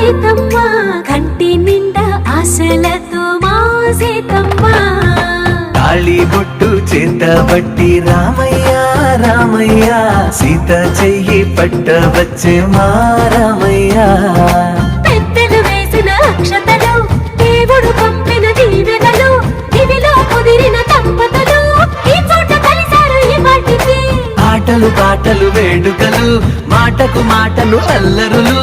సీతమ్మ కంటి నిండా ఆశలతో మా సీతమ్మ తాళి బొట్టు చేతబట్టి రామయ్య రామయ్య సీత చెయ్యి పట్టవచ్చే మా రామయ్య పెద్దలు వేసిన అక్షతలు దేవుడు పంపిన దీవెనలు ఇవిలో కుదిరిన దంపతులు ఈ చోట కలిసారు ఈ మాటికి ఆటలు పాటలు వేడుకలు మాటకు మాటలు అల్లరులు